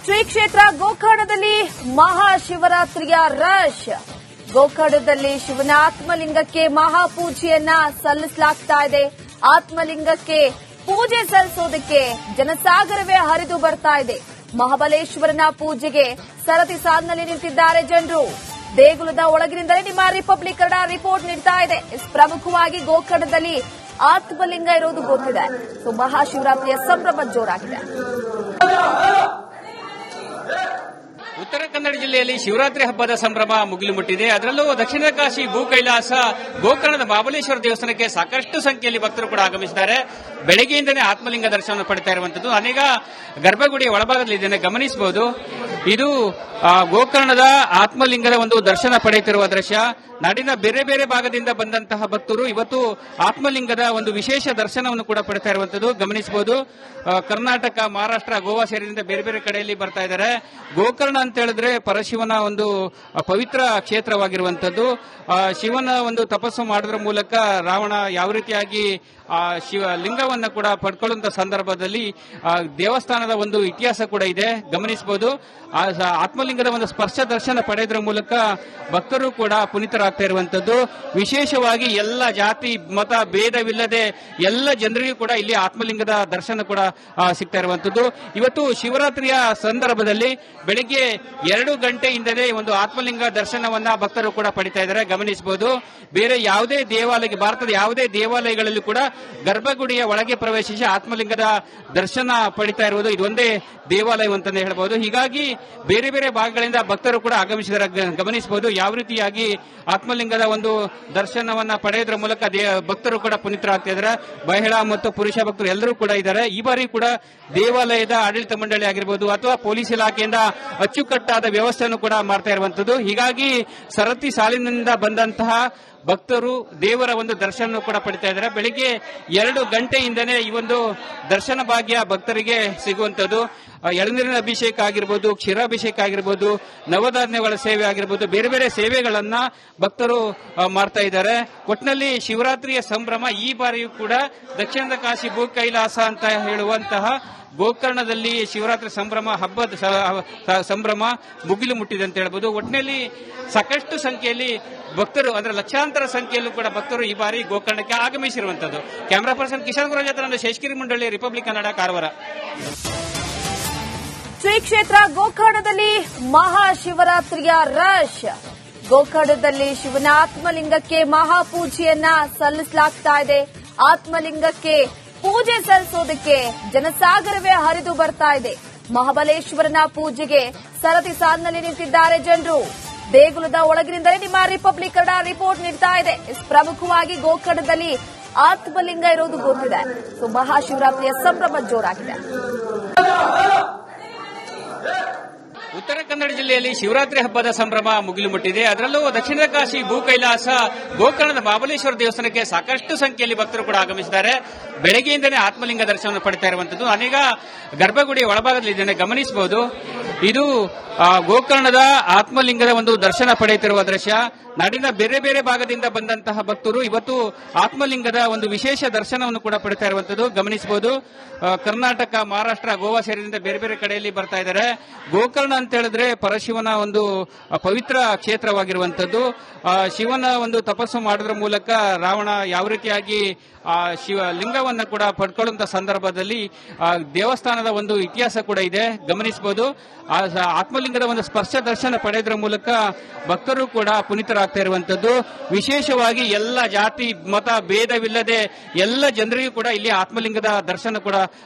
ಶ್ರೀ ಕ್ಷೇತ್ರ ಗೋಕರ್ಣದಲ್ಲಿ ಮಹಾಶಿವರಾತ್ರಿಯ ರಶ್. ಗೋಕರ್ಣದಲ್ಲಿ ಶಿವನ ಆತ್ಮಲಿಂಗಕ್ಕೆ ಮಹಾಪೂಜೆಯನ್ನ ಸಲ್ಲಿಸಲಾಗ್ತಾ ಇದೆ. ಆತ್ಮಲಿಂಗಕ್ಕೆ ಪೂಜೆ ಸಲ್ಲಿಸೋದಕ್ಕೆ ಜನಸಾಗರವೇ ಹರಿದು ಬರ್ತಾ ಇದೆ. ಮಹಾಬಲೇಶ್ವರನ ಪೂಜೆಗೆ ಸರತಿ ಸಾಲಿನಲ್ಲಿ ನಿಂತಿದ್ದಾರೆ ಜನರು. ದೇಗುಲದ ಒಳಗಿನಿಂದಲೇ ನಿಮ್ಮ ರಿಪಬ್ಲಿಕ್ ಕನ್ನಡ ರಿಪೋರ್ಟ್ ನೀಡ್ತಾ ಇದೆ. ಪ್ರಮುಖವಾಗಿ ಗೋಕರ್ಣದಲ್ಲಿ ಆತ್ಮಲಿಂಗ ಇರೋದು ಗೊತ್ತಿದೆ. ಸೊ ಮಹಾಶಿವರಾತ್ರಿಯ ಸಂಭ್ರಮ ಜೋರಾಗಿದೆ. ಉತ್ತರ ಕನ್ನಡ ಜಿಲ್ಲೆಯಲ್ಲಿ ಶಿವರಾತ್ರಿ ಹಬ್ಬದ ಸಂಭ್ರಮ ಮುಗಿಲು ಮುಟ್ಟಿದೆ. ಅದರಲ್ಲೂ ದಕ್ಷಿಣ ಕಾಶಿ ಭೂ ಕೈಲಾಸ ಗೋಕರ್ಣದ ಮಹಾಬಲೇಶ್ವರ ದೇವಸ್ಥಾನಕ್ಕೆ ಸಾಕಷ್ಟು ಸಂಖ್ಯೆಯಲ್ಲಿ ಭಕ್ತರು ಕೂಡ ಆಗಮಿಸಿದ್ದಾರೆ. ಬೆಳಗ್ಗೆಯಿಂದಲೇ ಆತ್ಮಲಿಂಗ ದರ್ಶನ ಪಡಿತಾ ಇರುವಂತದ್ದು. ಅನೇಕ ಗರ್ಭಗುಡಿಯ ಒಳಭಾಗದಲ್ಲಿ ಇದನ್ನು ಗಮನಿಸಬಹುದು. ಇದು ಗೋಕರ್ಣದ ಆತ್ಮಲಿಂಗದ ಒಂದು ದರ್ಶನ ಪಡೆಯುತ್ತಿರುವ ದೃಶ್ಯ. ನಾಡಿನ ಬೇರೆ ಬೇರೆ ಭಾಗದಿಂದ ಬಂದಂತಹ ಭಕ್ತರು ಇವತ್ತು ಆತ್ಮಲಿಂಗದ ಒಂದು ವಿಶೇಷ ದರ್ಶನವನ್ನು ಕೂಡ ಪಡಿತಾ ಇರುವಂತದ್ದು ಗಮನಿಸಬಹುದು. ಕರ್ನಾಟಕ, ಮಹಾರಾಷ್ಟ್ರ, ಗೋವಾ ಸೇರಿದಂತೆ ಬೇರೆ ಬೇರೆ ಕಡೆಯಲ್ಲಿ ಬರ್ತಾ ಇದ್ದಾರೆ. ಗೋಕರ್ಣ ಅಂತ ಹೇಳಿದ್ರೆ ಪರಶಿವನ ಒಂದು ಪವಿತ್ರ ಕ್ಷೇತ್ರವಾಗಿರುವಂತದ್ದು. ಶಿವನ ಒಂದು ತಪಸ್ಸು ಮಾಡೋದ್ರ ಮೂಲಕ ರಾವಣ ಯಾವ ರೀತಿಯಾಗಿ ಶಿವಲಿಂಗವನ್ನು ಕೂಡ ಪಡ್ಕೊಳ್ಳುವಂತ ಸಂದರ್ಭದಲ್ಲಿ ದೇವಸ್ಥಾನದ ಒಂದು ಇತಿಹಾಸ ಕೂಡ ಇದೆ ಗಮನಿಸಬಹುದು. ಆತ್ಮಲಿಂಗದ ಒಂದು ಸ್ಪರ್ಶ ದರ್ಶನ ಪಡೆಯೋದ್ರ ಮೂಲಕ ಭಕ್ತರು ಕೂಡ ಪುನೀತರಾಗ್ತಾ ಇರುವಂತದ್ದು. ವಿಶೇಷವಾಗಿ ಎಲ್ಲ ಜಾತಿ ಮತ ಭೇದವಿಲ್ಲದೆ ಎಲ್ಲ ಜನರಿಗೂ ಕೂಡ ಇಲ್ಲಿ ಆತ್ಮಲಿಂಗದ ದರ್ಶನ ಕೂಡ ಸಿಗ್ತಾ ಇರುವಂತದ್ದು. ಇವತ್ತು ಶಿವರಾತ್ರಿಯ ಸಂದರ್ಭದಲ್ಲಿ ಬೆಳಗ್ಗೆ 2 ಗಂಟೆಯಿಂದಲೇ ಒಂದು ಆತ್ಮಲಿಂಗ ದರ್ಶನವನ್ನ ಭಕ್ತರು ಕೂಡ ಪಡಿತಾ ಇದ್ದಾರೆ ಗಮನಿಸಬಹುದು. ಬೇರೆ ಯಾವುದೇ ದೇವಾಲಯ, ಭಾರತದ ಯಾವುದೇ ದೇವಾಲಯಗಳಲ್ಲಿ ಕೂಡ ಗರ್ಭಗುಡಿಯ ಒಳಗೆ ಪ್ರವೇಶಿಸಿ ಆತ್ಮಲಿಂಗದ ದರ್ಶನ ಪಡಿತಾ ಇರುವುದು ಇದೊಂದೇ ದೇವಾಲಯ ಅಂತಾನೆ ಹೇಳಬಹುದು. ಹೀಗಾಗಿ ಬೇರೆ ಬೇರೆ ಭಾಗಗಳಿಂದ ಭಕ್ತರು ಕೂಡ ಆಗಮಿಸಿದರೆ ಗಮನಿಸಬಹುದು. ಯಾವ ರೀತಿಯಾಗಿ ಆತ್ಮಲಿಂಗದ ಒಂದು ದರ್ಶನವನ್ನ ಪಡೆಯೋದ್ರ ಮೂಲಕ ಭಕ್ತರು ಕೂಡ ಪುನೀತರಾಗ್ತಾ ಇದ್ದಾರೆ. ಮಹಿಳಾ ಮತ್ತು ಪುರುಷ ಭಕ್ತರು ಎಲ್ಲರೂ ಕೂಡ ಇದ್ದಾರೆ. ಈ ಬಾರಿ ಕೂಡ ದೇವಾಲಯದ ಆಡಳಿತ ಮಂಡಳಿ ಆಗಿರಬಹುದು ಅಥವಾ ಪೊಲೀಸ್ ಇಲಾಖೆಯಿಂದ ಅಚ್ಚುಕಟ್ಟಾದ ವ್ಯವಸ್ಥೆಯನ್ನು ಕೂಡ ಮಾಡ್ತಾ ಇರುವಂತದ್ದು. ಹೀಗಾಗಿ ಸರತಿ ಸಾಲಿನಿಂದ ಬಂದಂತಹ ಭಕ್ತರು ದೇವರ ಒಂದು ದರ್ಶನ ಕೂಡ ಪಡಿತಾ ಇದ್ದಾರೆ. ಬೆಳಿಗ್ಗೆ 2 ಗಂಟೆಯಿಂದನೇ ಈ ಒಂದು ದರ್ಶನ ಭಾಗ್ಯ ಭಕ್ತರಿಗೆ ಸಿಗುವಂತದ್ದು. ಎಳನೀರಿನ ಅಭಿಷೇಕ ಆಗಿರ್ಬೋದು, ಕ್ಷೀರಾಭಿಷೇಕ ಆಗಿರ್ಬೋದು, ನವಧಾನ್ಯಗಳ ಸೇವೆ ಆಗಿರ್ಬೋದು, ಬೇರೆ ಬೇರೆ ಸೇವೆಗಳನ್ನ ಭಕ್ತರು ಮಾಡ್ತಾ ಇದ್ದಾರೆ. ಒಟ್ಟಿನಲ್ಲಿ ಶಿವರಾತ್ರಿಯ ಸಂಭ್ರಮ ಈ ಬಾರಿಯೂ ಕೂಡ ದಕ್ಷಿಣದ ಕಾಶಿ ಭೂ ಕೈಲಾಸ ಅಂತ ಹೇಳುವಂತಹ ಗೋಕರ್ಣದಲ್ಲಿ ಶಿವರಾತ್ರಿ ಸಂಭ್ರಮ ಹಬ್ಬದ ಸಂಭ್ರಮ ಮುಗಿಲು ಮುಟ್ಟಿದೆ ಅಂತ ಹೇಳ್ಬೋದು. ಒಟ್ಟಿನಲ್ಲಿ ಸಾಕಷ್ಟು ಸಂಖ್ಯೆಯಲ್ಲಿ ಭಕ್ತರು, ಅಂದ್ರೆ ಲಕ್ಷಾಂತರ ಸಂಖ್ಯೆಯಲ್ಲೂ ಕೂಡ ಭಕ್ತರು ಈ ಬಾರಿ ಗೋಕರ್ಣಕ್ಕೆ ಆಗಮಿಸಿರುವಂತದ್ದು. ಕ್ಯಾಮರಾ ಪರ್ಸನ್ ಕಿಶನ್ ಗುರಾಜ್ ಹತ್ರ ಶೇಷಗಿರಿ ಮಂಡಳಿ, ರಿಪಬ್ಲಿಕ್ ಕನ್ನಡ, ಕಾರವಾರ. ಶ್ರೀ ಕ್ಷೇತ್ರ ಗೋಕರ್ಣದಲ್ಲಿ ಮಹಾಶಿವರಾತ್ರಿಯ ರಶ್. ಗೋಕರ್ಣದಲ್ಲಿ ಶಿವನ ಆತ್ಮಲಿಂಗಕ್ಕೆ ಮಹಾಪೂಜೆಯನ್ನ ಸಲ್ಲಿಸಲಾಗ್ತಾ ಇದೆ. ಆತ್ಮಲಿಂಗಕ್ಕೆ ಪೂಜೆ ಸಲ್ಲಿಸೋದಕ್ಕೆ ಜನಸಾಗರವೇ ಹರಿದು ಬರ್ತಾ ಇದೆ. ಮಹಾಬಲೇಶ್ವರನ ಪೂಜೆಗೆ ಸರತಿ ಸಾಲಿನಲ್ಲಿ ನಿಂತಿದ್ದಾರೆ ಜನರು. ದೇಗುಲದ ಒಳಗಿನಿಂದಲೇ ನಿಮ್ಮ ರಿಪಬ್ಲಿಕ್ ಕನ್ನಡ ರಿಪೋರ್ಟ್ ನೀಡ್ತಾ ಇದೆ. ಪ್ರಮುಖವಾಗಿ ಗೋಕರ್ಣದಲ್ಲಿ ಆತ್ಮಲಿಂಗ ಇರೋದು ಗೊತ್ತಿದೆ. ಸೊ ಮಹಾಶಿವರಾತ್ರಿಯ ಸಂಭ್ರಮ ಜೋರಾಗಿದೆ. ಉತ್ತರ ಕನ್ನಡ ಜಿಲ್ಲೆಯಲ್ಲಿ ಶಿವರಾತ್ರಿ ಹಬ್ಬದ ಸಂಭ್ರಮ ಮುಗಿಲು ಮುಟ್ಟಿದೆ. ಅದರಲ್ಲೂ ದಕ್ಷಿಣ ಕಾಶಿ ಭೂ ಕೈಲಾಸ ಗೋಕರ್ಣದ ಮಹಾಬಲೇಶ್ವರ ದೇವಸ್ಥಾನಕ್ಕೆ ಸಾಕಷ್ಟು ಸಂಖ್ಯೆಯಲ್ಲಿ ಭಕ್ತರು ಕೂಡ ಆಗಮಿಸಿದ್ದಾರೆ. ಬೆಳಗ್ಗೆಯಿಂದಲೇ ಆತ್ಮಲಿಂಗ ದರ್ಶನ ಪಡಿತಾ ಇರುವಂತದ್ದು. ಅನೇಕ ಗರ್ಭಗುಡಿಯ ಒಳಭಾಗದಲ್ಲಿ ಇದನ್ನು ಗಮನಿಸಬಹುದು. ಇದು ಗೋಕರ್ಣದ ಆತ್ಮಲಿಂಗದ ಒಂದು ದರ್ಶನ ಪಡೆಯುತ್ತಿರುವ ದೃಶ್ಯ. ನಾಡಿನ ಬೇರೆ ಬೇರೆ ಭಾಗದಿಂದ ಬಂದಂತಹ ಭಕ್ತರು ಇವತ್ತು ಆತ್ಮಲಿಂಗದ ಒಂದು ವಿಶೇಷ ದರ್ಶನವನ್ನು ಕೂಡ ಪಡಿತಾ ಇರುವಂತದ್ದು ಗಮನಿಸಬಹುದು. ಕರ್ನಾಟಕ, ಮಹಾರಾಷ್ಟ್ರ, ಗೋವಾ ಸೇರಿದಂತೆ ಬೇರೆ ಬೇರೆ ಕಡೆಯಲ್ಲಿ ಬರ್ತಾ ಇದ್ದಾರೆ. ಗೋಕರ್ಣ ಅಂತ ಹೇಳಿದ್ರೆ ಪರಶಿವನ ಒಂದು ಪವಿತ್ರ ಕ್ಷೇತ್ರವಾಗಿರುವಂತದ್ದು. ಶಿವನ ಒಂದು ತಪಸ್ಸು ಮಾಡೋದ್ರ ಮೂಲಕ ರಾವಣ ಯಾವ ರೀತಿಯಾಗಿ ಶಿವಲಿಂಗವನ್ನ ಕೂಡ ಪಡ್ಕೊಳ್ಳುವಂತ ಸಂದರ್ಭದಲ್ಲಿ ದೇವಸ್ಥಾನದ ಒಂದು ಇತಿಹಾಸ ಕೂಡ ಇದೆ ಗಮನಿಸಬಹುದು. ಆತ್ಮಲಿಂಗದ ಒಂದು ಸ್ಪರ್ಶ ದರ್ಶನ ಪಡೆಯೋದ್ರ ಮೂಲಕ ಭಕ್ತರು ಕೂಡ ಪುನೀತರಾಗ್ತಾ ಇರುವಂತದ್ದು. ವಿಶೇಷವಾಗಿ ಎಲ್ಲ ಜಾತಿ ಮತ ಭೇದವಿಲ್ಲದೆ ಎಲ್ಲ ಜನರಿಗೂ ಕೂಡ ಇಲ್ಲಿ ಆತ್ಮಲಿಂಗದ ದರ್ಶನ ಕೂಡ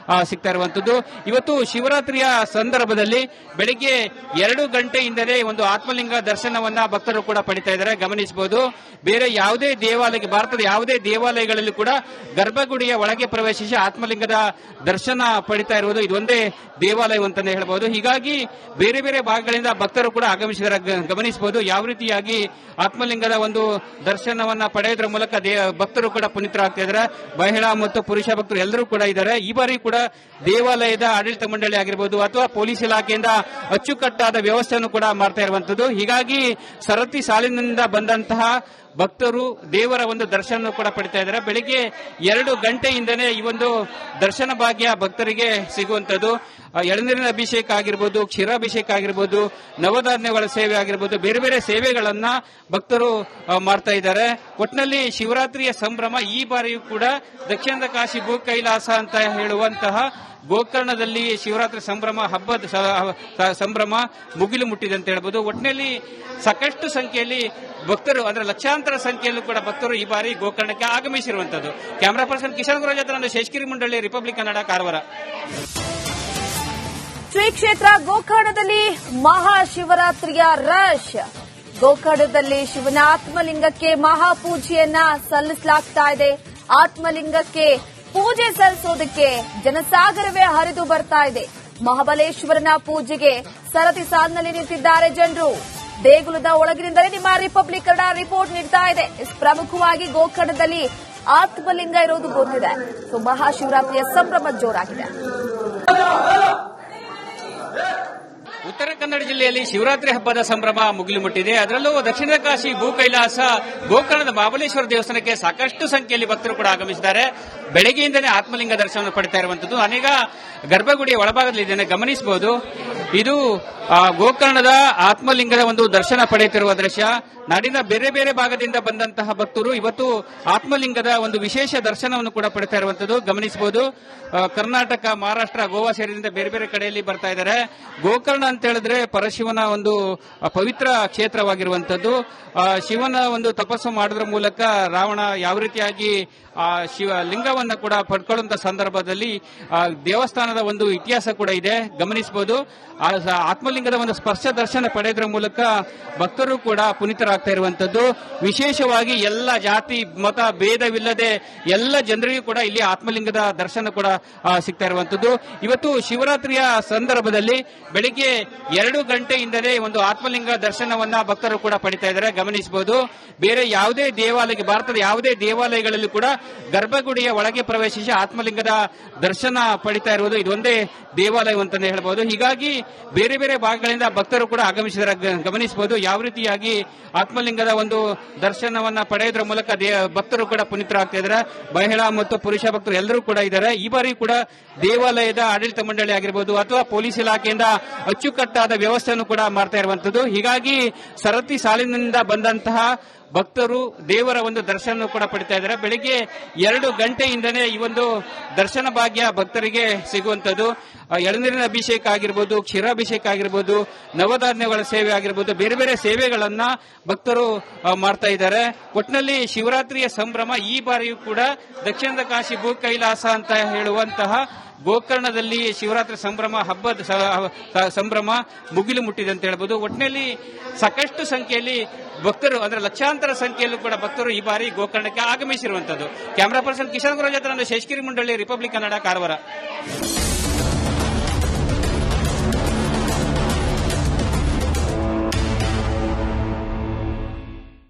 ಸಿಗ್ತಾ ಇರುವಂತದ್ದು. ಇವತ್ತು ಶಿವರಾತ್ರಿಯ ಸಂದರ್ಭದಲ್ಲಿ ಬೆಳಿಗ್ಗೆ 2 ಗಂಟೆಯಿಂದಲೇ ಒಂದು ಆತ್ಮಲಿಂಗ ದರ್ಶನವನ್ನ ಭಕ್ತರು ಕೂಡ ಪಡಿತಾ ಇದ್ದಾರೆ ಗಮನಿಸಬಹುದು. ಬೇರೆ ಯಾವುದೇ ದೇವಾಲಯ, ಭಾರತದ ಯಾವುದೇ ದೇವಾಲಯಗಳಲ್ಲಿ ಕೂಡ ಗರ್ಭಗುಡಿಯ ಒಳಗೆ ಪ್ರವೇಶಿಸಿ ಆತ್ಮಲಿಂಗದ ದರ್ಶನ ಪಡಿತಾ ಇರುವುದು ಇದೊಂದೇ ದೇವಾಲಯ ಅಂತಾನೆ ಹೇಳಬಹುದು. ಹೀಗಾಗಿ ಬೇರೆ ಬೇರೆ ಭಾಗಗಳಿಂದ ಭಕ್ತರು ಕೂಡ ಆಗಮಿಸಿದರೆ ಗಮನಿಸಬಹುದು. ಯಾವ ರೀತಿಯಾಗಿ ಆತ್ಮಲಿಂಗದ ಒಂದು ದರ್ಶನವನ್ನ ಪಡೆಯೋದ್ರ ಮೂಲಕ ಭಕ್ತರು ಕೂಡ ಪುನೀತರಾಗ್ತಾ ಇದ್ದಾರೆ. ಮಹಿಳಾ ಮತ್ತು ಪುರುಷ ಭಕ್ತರು ಎಲ್ಲರೂ ಕೂಡ ಇದ್ದಾರೆ. ಈ ಬಾರಿ ಕೂಡ ದೇವಾಲಯದ ಆಡಳಿತ ಮಂಡಳಿ ಆಗಿರಬಹುದು ಅಥವಾ ಪೊಲೀಸ್ ಇಲಾಖೆಯಿಂದ ಅಚ್ಚುಕಟ್ಟಾದ ವ್ಯವಸ್ಥೆಯನ್ನು ಕೂಡ ಮಾಡ್ತಾ ಇರುವಂತದ್ದು. ಹೀಗಾಗಿ ಸರತಿ ಸಾಲಿನಿಂದ ಬಂದಂತಹ ಭಕ್ತರು ದೇವರ ಒಂದು ದರ್ಶನ ಕೂಡ ಪಡಿತಾ ಇದ್ದಾರೆ. ಬೆಳಿಗ್ಗೆ 2 ಗಂಟೆಯಿಂದನೇ ಈ ಒಂದು ದರ್ಶನ ಭಾಗ್ಯ ಭಕ್ತರಿಗೆ ಸಿಗುವಂತದ್ದು. ಎಳನೀರಿನ ಅಭಿಷೇಕ ಆಗಿರ್ಬೋದು, ಕ್ಷೀರಾಭಿಷೇಕ ಆಗಿರ್ಬೋದು, ನವಧಾನ್ಯಗಳ ಸೇವೆ ಆಗಿರ್ಬೋದು, ಬೇರೆ ಬೇರೆ ಸೇವೆಗಳನ್ನ ಭಕ್ತರು ಮಾಡ್ತಾ ಇದ್ದಾರೆ. ಒಟ್ಟಿನಲ್ಲಿ ಶಿವರಾತ್ರಿಯ ಸಂಭ್ರಮ ಈ ಬಾರಿಯೂ ಕೂಡ ದಕ್ಷಿಣದ ಕಾಶಿ ಭೂ ಕೈಲಾಸ ಅಂತ ಹೇಳುವಂತಹ ಗೋಕರ್ಣದಲ್ಲಿ ಶಿವರಾತ್ರಿ ಸಂಭ್ರಮ ಹಬ್ಬದ ಸಂಭ್ರಮ ಮುಗಿಲು ಮುಟ್ಟಿದೆ ಅಂತ ಹೇಳ್ಬೋದು. ಒಟ್ಟಿನಲ್ಲಿ ಸಾಕಷ್ಟು ಸಂಖ್ಯೆಯಲ್ಲಿ ಭಕ್ತರು ಅಂದ್ರೆ ಲಕ್ಷಾಂತರ ಸಂಖ್ಯೆಯಲ್ಲೂ ಕೂಡ ಭಕ್ತರು ಈ ಬಾರಿ ಗೋಕರ್ಣಕ್ಕೆ ಆಗಮಿಸಿರುವಂತದ್ದು. ಕ್ಯಾಮರಾ ಪರ್ಸನ್ ಕಿಶನ್ ಗುರುರಾಜ್ ಹತ್ರ ನಾನು ಶೇಷಗಿರಿ ಮುಂಡಳ್ಳಿ, ರಿಪಬ್ಲಿಕ್ ಕನ್ನಡ, ಕಾರವಾರ. ಶ್ರೀ ಕ್ಷೇತ್ರ ಗೋಕರ್ಣದಲ್ಲಿ ಮಹಾಶಿವರಾತ್ರಿಯ ರಶ್. ಗೋಕರ್ಣದಲ್ಲಿ ಶಿವನ ಆತ್ಮಲಿಂಗಕ್ಕೆ ಮಹಾಪೂಜೆಯನ್ನ ಸಲ್ಲಿಸಲಾಗ್ತಾ ಇದೆ. ಆತ್ಮಲಿಂಗಕ್ಕೆ ಪೂಜೆ ಸಲ್ಲಿಸೋದಕ್ಕೆ ಜನಸಾಗರವೇ ಹರಿದು ಬರ್ತಾ ಇದೆ. ಮಹಾಬಲೇಶ್ವರನ ಪೂಜೆಗೆ ಸರತಿ ಸಾಲಿನಲ್ಲಿ ನಿಂತಿದ್ದಾರೆ ಜನರು. ದೇಗುಲದ ಒಳಗಿನಿಂದಲೇ ನಿಮ್ಮ ರಿಪಬ್ಲಿಕ್ ಕನ್ನಡ ರಿಪೋರ್ಟ್ ನೀಡ್ತಾ ಇದೆ. ಪ್ರಮುಖವಾಗಿ ಗೋಕರ್ಣದಲ್ಲಿ ಆತ್ಮಲಿಂಗ ಇರೋದು ಗೊತ್ತಿದೆ. ಸೊ ಮಹಾಶಿವರಾತ್ರಿಯ ಸಂಭ್ರಮ ಜೋರಾಗಿದೆ. ಉತ್ತರ ಕನ್ನಡ ಜಿಲ್ಲೆಯಲ್ಲಿ ಶಿವರಾತ್ರಿ ಹಬ್ಬದ ಸಂಭ್ರಮ ಮುಗಿಲು ಮುಟ್ಟಿದೆ. ಅದರಲ್ಲೂ ದಕ್ಷಿಣ ಕಾಶಿ ಭೂ ಕೈಲಾಸ ಗೋಕರ್ಣದ ಮಹಾಬಲೇಶ್ವರ ದೇವಸ್ಥಾನಕ್ಕೆ ಸಾಕಷ್ಟು ಸಂಖ್ಯೆಯಲ್ಲಿ ಭಕ್ತರು ಕೂಡ ಆಗಮಿಸಿದ್ದಾರೆ. ಬೆಳಗ್ಗೆಯಿಂದಲೇ ಆತ್ಮಲಿಂಗ ದರ್ಶನ ಪಡಿತಾ ಇರುವಂತದ್ದು. ಅನೇಕ ಗರ್ಭಗುಡಿಯ ಒಳಭಾಗದಲ್ಲಿ ಇದನ್ನು ಗಮನಿಸಬಹುದು. ಇದು ಗೋಕರ್ಣದ ಆತ್ಮಲಿಂಗದ ಒಂದು ದರ್ಶನ ಪಡೆಯುತ್ತಿರುವ ದೃಶ್ಯ. ನಾಡಿನ ಬೇರೆ ಬೇರೆ ಭಾಗದಿಂದ ಬಂದಂತಹ ಭಕ್ತರು ಇವತ್ತು ಆತ್ಮಲಿಂಗದ ಒಂದು ವಿಶೇಷ ದರ್ಶನವನ್ನು ಕೂಡ ಪಡಿತಾ ಇರುವಂತದ್ದು ಗಮನಿಸಬಹುದು. ಕರ್ನಾಟಕ, ಮಹಾರಾಷ್ಟ್ರ, ಗೋವಾ ಸೇರಿದಂತೆ ಬೇರೆ ಬೇರೆ ಕಡೆಯಲ್ಲಿ ಬರ್ತಾ ಇದ್ದಾರೆ. ಗೋಕರ್ಣ ಅಂತ ಹೇಳಿದ್ರೆ ಪರಶಿವನ ಒಂದು ಪವಿತ್ರ ಕ್ಷೇತ್ರವಾಗಿರುವಂತದ್ದು. ಶಿವನ ಒಂದು ತಪಸ್ಸು ಮಾಡೋದ್ರ ಮೂಲಕ ರಾವಣ ಯಾವ ರೀತಿಯಾಗಿ ಶಿವಲಿಂಗವನ್ನು ಕೂಡ ಪಡ್ಕೊಳ್ಳುವಂತ ಸಂದರ್ಭದಲ್ಲಿ ದೇವಸ್ಥಾನದ ಒಂದು ಇತಿಹಾಸ ಕೂಡ ಇದೆ ಗಮನಿಸಬಹುದು. ಆತ್ಮಲಿಂಗದ ಒಂದು ಸ್ಪರ್ಶ ದರ್ಶನ ಪಡೆಯೋದ್ರ ಮೂಲಕ ಭಕ್ತರು ಕೂಡ ಪುನೀತರಾಗ್ತಾ ಇರುವಂತದ್ದು. ವಿಶೇಷವಾಗಿ ಎಲ್ಲ ಜಾತಿ ಮತ ಭೇದವಿಲ್ಲದೆ ಎಲ್ಲ ಜನರಿಗೂ ಕೂಡ ಇಲ್ಲಿ ಆತ್ಮಲಿಂಗದ ದರ್ಶನ ಕೂಡ ಸಿಗ್ತಾ ಇರುವಂತದ್ದು. ಇವತ್ತು ಶಿವರಾತ್ರಿಯ ಸಂದರ್ಭದಲ್ಲಿ ಬೆಳಿಗ್ಗೆ 2 ಗಂಟೆಯಿಂದಲೇ ಒಂದು ಆತ್ಮಲಿಂಗ ದರ್ಶನವನ್ನ ಭಕ್ತರು ಕೂಡ ಪಡಿತಾ ಇದ್ದಾರೆ ಗಮನಿಸಬಹುದು. ಬೇರೆ ಯಾವುದೇ ದೇವಾಲಯ, ಭಾರತದ ಯಾವುದೇ ದೇವಾಲಯಗಳಲ್ಲಿ ಕೂಡ ಗರ್ಭಗುಡಿಯ ಒಳಗೆ ಪ್ರವೇಶಿಸಿ ಆತ್ಮಲಿಂಗದ ದರ್ಶನ ಪಡಿತಾ ಇರುವುದು ಇದೊಂದೇ ದೇವಾಲಯ ಅಂತಾನೆ ಹೇಳಬಹುದು. ಹೀಗಾಗಿ ಬೇರೆ ಬೇರೆ ಭಾಗಗಳಿಂದ ಭಕ್ತರು ಕೂಡ ಆಗಮಿಸಿದರೆ ಗಮನಿಸಬಹುದು. ಯಾವ ರೀತಿಯಾಗಿ ಆತ್ಮಲಿಂಗದ ಒಂದು ದರ್ಶನವನ್ನ ಪಡೆಯೋದ್ರ ಮೂಲಕ ಭಕ್ತರು ಕೂಡ ಪುನೀತರಾಗ್ತಾ ಇದ್ದಾರೆ. ಮಹಿಳಾ ಮತ್ತು ಪುರುಷ ಭಕ್ತರು ಎಲ್ಲರೂ ಕೂಡ ಇದ್ದಾರೆ. ಈ ಬಾರಿ ಕೂಡ ದೇವಾಲಯದ ಆಡಳಿತ ಮಂಡಳಿ ಆಗಿರಬಹುದು ಅಥವಾ ಪೊಲೀಸ್ ಇಲಾಖೆಯಿಂದ ಅಚ್ಚುಕಟ್ಟಾದ ವ್ಯವಸ್ಥೆಯನ್ನು ಕೂಡ ಮಾಡ್ತಾ ಇರುವಂತದ್ದು. ಹೀಗಾಗಿ ಸರತಿ ಸಾಲಿನಿಂದ ಬಂದಂತಹ ಭಕ್ತರು ದೇವರ ಒಂದು ದರ್ಶನ ಕೂಡ ಪಡಿತಾ ಇದ್ದಾರೆ. ಬೆಳಿಗ್ಗೆ 2 ಗಂಟೆಯಿಂದನೇ ಈ ಒಂದು ದರ್ಶನ ಭಾಗ್ಯ ಭಕ್ತರಿಗೆ ಸಿಗುವಂತದ್ದು. ಎಳನೀರಿನ ಅಭಿಷೇಕ ಆಗಿರ್ಬೋದು, ಕ್ಷೀರಾಭಿಷೇಕ ಆಗಿರ್ಬೋದು, ನವಧಾನ್ಯಗಳ ಸೇವೆ ಆಗಿರ್ಬೋದು, ಬೇರೆ ಬೇರೆ ಸೇವೆಗಳನ್ನ ಭಕ್ತರು ಮಾಡ್ತಾ ಇದ್ದಾರೆ. ಒಟ್ಟಿನಲ್ಲಿ ಶಿವರಾತ್ರಿಯ ಸಂಭ್ರಮ ಈ ಬಾರಿಯೂ ಕೂಡ ದಕ್ಷಿಣದ ಕಾಶಿ ಭೂ ಕೈಲಾಸ ಅಂತ ಹೇಳುವಂತಹ ಗೋಕರ್ಣದಲ್ಲಿ ಶಿವರಾತ್ರಿ ಸಂಭ್ರಮ ಹಬ್ಬದ ಸಂಭ್ರಮ ಮುಗಿಲು ಮುಟ್ಟಿದೆ ಅಂತ ಹೇಳ್ಬೋದು. ಒಟ್ಟಿನಲ್ಲಿ ಸಾಕಷ್ಟು ಸಂಖ್ಯೆಯಲ್ಲಿ ಭಕ್ತರು ಅಂದ್ರೆ ಲಕ್ಷಾಂತರ ಸಂಖ್ಯೆಯಲ್ಲೂ ಕೂಡ ಭಕ್ತರು ಈ ಬಾರಿ ಗೋಕರ್ಣಕ್ಕೆ ಆಗಮಿಸಿರುವಂತದ್ದು. ಕ್ಯಾಮರಾ ಪರ್ಸನ್ ಕಿಶನ್ ಗುರುರಾಜ್ ಹತ್ರ ನಾನು ಶೇಷಗಿರಿ ಮುಂಡಳ್ಳಿ, ರಿಪಬ್ಲಿಕ್ ಕನ್ನಡ, ಕಾರವಾರ.